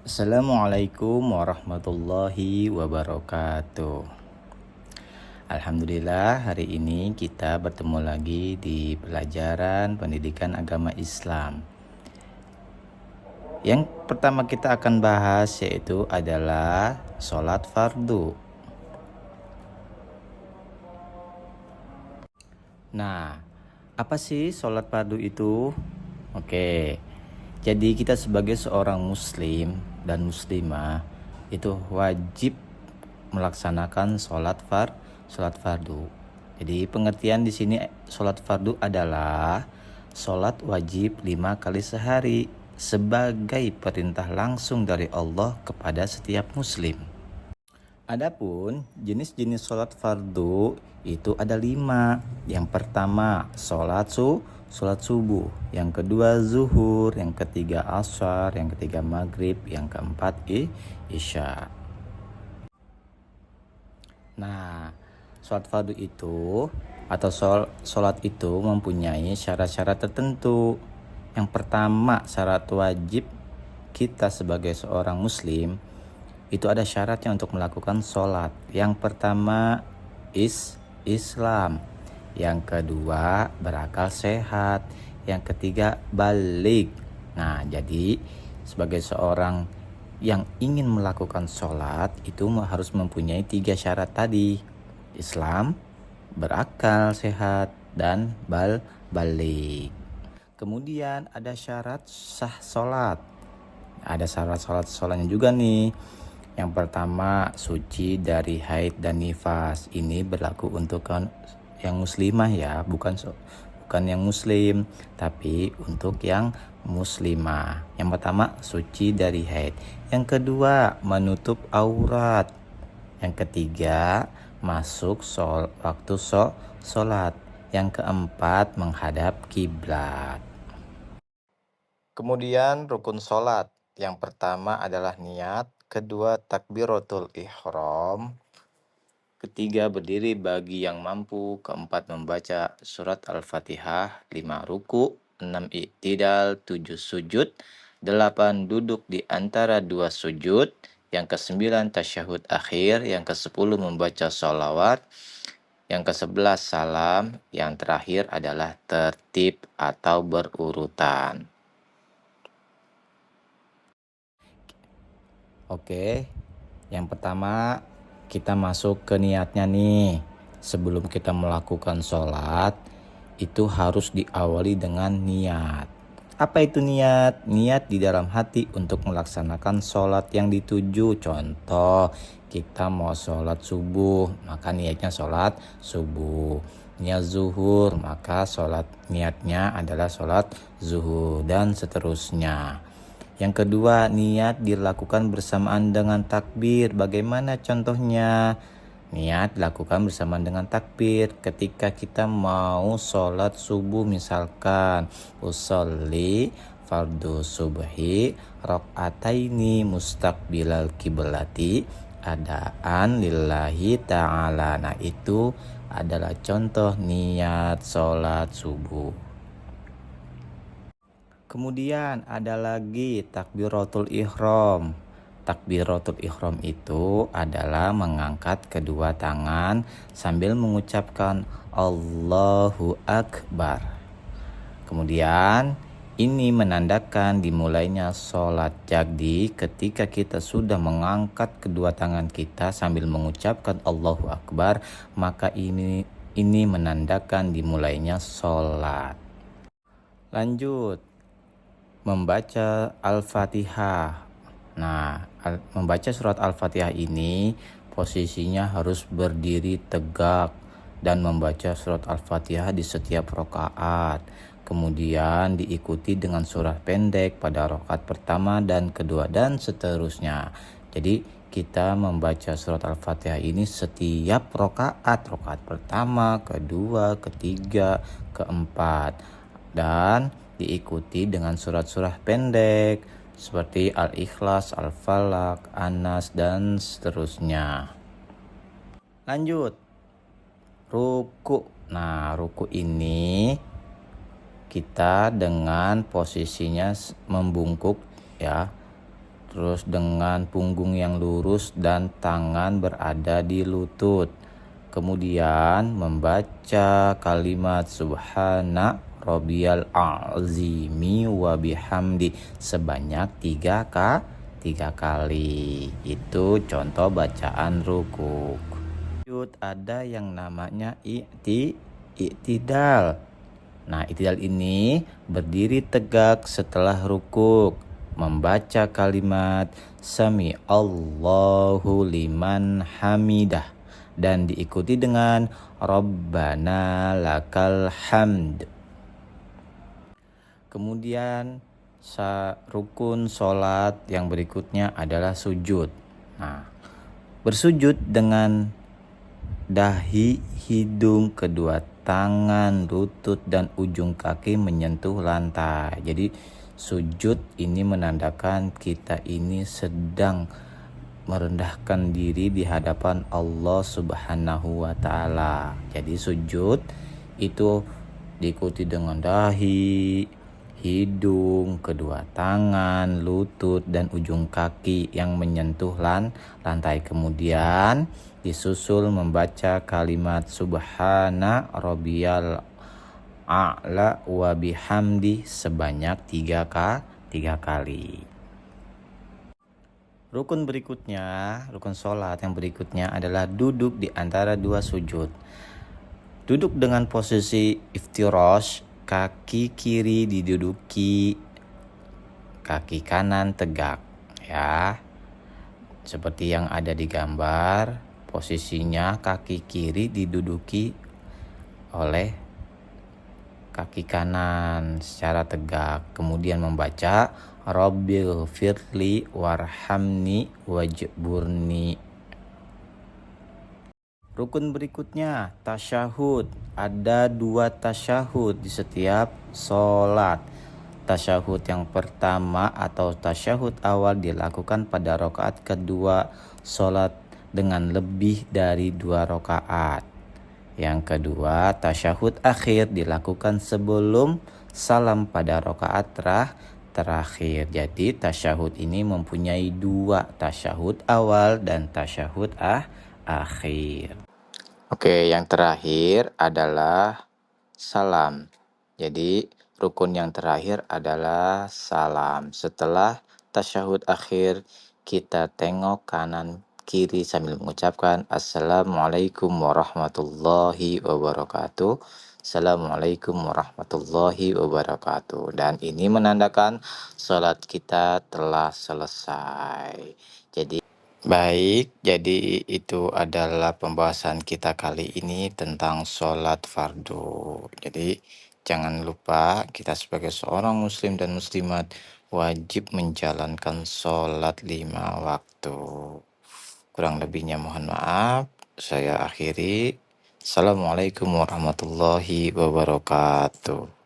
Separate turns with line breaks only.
Assalamualaikum warahmatullahi wabarakatuh. Alhamdulillah, hari ini kita bertemu lagi di pelajaran pendidikan agama Islam. Yang pertama kita akan bahas yaitu adalah sholat fardu. Nah, apa sih sholat fardu itu? Oke, jadi kita sebagai seorang muslim dan muslimah itu wajib melaksanakan sholat fardu. Jadi pengertian di sini sholat fardu adalah sholat wajib 5 kali sehari sebagai perintah langsung dari Allah kepada setiap muslim. Adapun jenis-jenis sholat fardu itu ada 5. Yang pertama sholat subuh, yang kedua zuhur, yang ketiga asar, yang ketiga maghrib, yang keempat isya. Nah, sholat fardu itu atau sholat itu mempunyai syarat-syarat tertentu. Yang pertama, syarat wajib kita sebagai seorang muslim itu ada syaratnya untuk melakukan sholat. Yang pertama Islam, yang kedua berakal sehat, yang ketiga balik. Nah, jadi sebagai seorang yang ingin melakukan sholat itu harus mempunyai 3 syarat tadi: Islam, berakal sehat, dan balik. Kemudian ada syarat sah sholat. Ada syarat sholatnya juga nih. Yang pertama, suci dari haid dan nifas. Ini berlaku untuk yang muslimah ya, bukan yang muslim, tapi untuk yang muslimah. Yang pertama, suci dari haid. Yang kedua, menutup aurat. Yang ketiga, masuk waktu sholat. Yang keempat, menghadap kiblat. Kemudian rukun sholat. Yang pertama adalah niat, kedua takbiratul ihram, ketiga berdiri bagi yang mampu, keempat membaca surat Al-Fatihah, 5 ruku, 6 i'tidal, 7 sujud, 8 duduk di antara 2 sujud, yang ke-9 tasyahud akhir, yang ke-10 membaca sholawat, yang ke-11 salam, yang terakhir adalah tertib atau berurutan. Oke, yang pertama kita masuk ke niatnya nih. Sebelum kita melakukan sholat, itu harus diawali dengan niat. Apa itu niat? Niat di dalam hati untuk melaksanakan sholat yang dituju. Contoh, kita mau sholat subuh, maka niatnya sholat subuh. Niat zuhur, maka niatnya adalah sholat zuhur, dan seterusnya. Yang kedua, niat dilakukan bersamaan dengan takbir. Bagaimana contohnya? Niat dilakukan bersamaan dengan takbir ketika kita mau sholat subuh, misalkan usolli fardu subhi rakaataini mustaqbilal kiblati adaan lillahi ta'ala. Nah, itu adalah contoh niat sholat subuh. Kemudian ada lagi takbiratul ihram. Takbiratul ihram itu adalah mengangkat kedua tangan sambil mengucapkan Allahu Akbar. Kemudian ini menandakan dimulainya sholat. Jadi ketika kita sudah mengangkat kedua tangan kita sambil mengucapkan Allahu Akbar, maka ini menandakan dimulainya sholat. Lanjut, membaca Al-Fatihah. Nah, membaca surat Al-Fatihah ini posisinya harus berdiri tegak dan membaca surat Al-Fatihah di setiap rakaat. Kemudian diikuti dengan surah pendek pada rakaat pertama dan kedua, dan seterusnya. Jadi kita membaca surat Al-Fatihah ini setiap rakaat pertama, kedua, ketiga, keempat, dan diikuti dengan surat-surat pendek seperti Al-Ikhlas, Al-Falaq, An-Nas, dan seterusnya. Lanjut, ruku. Nah, ruku ini kita dengan posisinya membungkuk ya, terus dengan punggung yang lurus dan tangan berada di lutut. Kemudian membaca kalimat subhana rabbiyal azimi wa bihamdi sebanyak 3 kali. Itu contoh bacaan rukuk. Ada yang namanya i'tidal. Nah, i'tidal ini berdiri tegak setelah rukuk, membaca kalimat sami Allahu liman hamidah dan diikuti dengan Rabbana lakal hamd. Kemudian rukun sholat yang berikutnya adalah sujud. Nah, bersujud dengan dahi, hidung, kedua tangan, lutut, dan ujung kaki menyentuh lantai. Jadi sujud ini menandakan kita ini sedang merendahkan diri di hadapan Allah Subhanahu wa Ta'ala. Jadi sujud itu diikuti dengan dahi, hidung, kedua tangan, lutut, dan ujung kaki yang menyentuh lantai. Kemudian disusul membaca kalimat subhana rabbiyal a'la wa bihamdi sebanyak 3 kali. Rukun sholat yang berikutnya adalah duduk di antara 2 sujud. Duduk dengan posisi iftirash, kaki kiri diduduki, kaki kanan tegak, ya. Seperti yang ada di gambar, posisinya kaki kiri diduduki oleh kaki kanan secara tegak. Kemudian membaca Rabbil firli warhamni wajburni. Rukun berikutnya tasyahud. Ada 2 tasyahud di setiap sholat. Tasyahud yang pertama atau tasyahud awal dilakukan pada rakaat kedua sholat dengan lebih dari 2 rakaat. Yang kedua, tasyahud akhir dilakukan sebelum salam pada rakaat terakhir. Jadi tasyahud ini mempunyai 2, tasyahud awal dan tasyahud akhir. Oke, yang terakhir adalah salam. Jadi rukun yang terakhir adalah salam. Setelah tasyahud akhir, kita tengok kanan kiri sambil mengucapkan Assalamualaikum warahmatullahi wabarakatuh. Assalamualaikum warahmatullahi wabarakatuh. Dan ini menandakan sholat kita telah selesai. Jadi itu adalah pembahasan kita kali ini tentang sholat fardu. Jadi jangan lupa kita sebagai seorang muslim dan muslimat wajib menjalankan sholat 5 waktu. Kurang lebihnya mohon maaf. Saya akhiri. Assalamualaikum warahmatullahi wabarakatuh.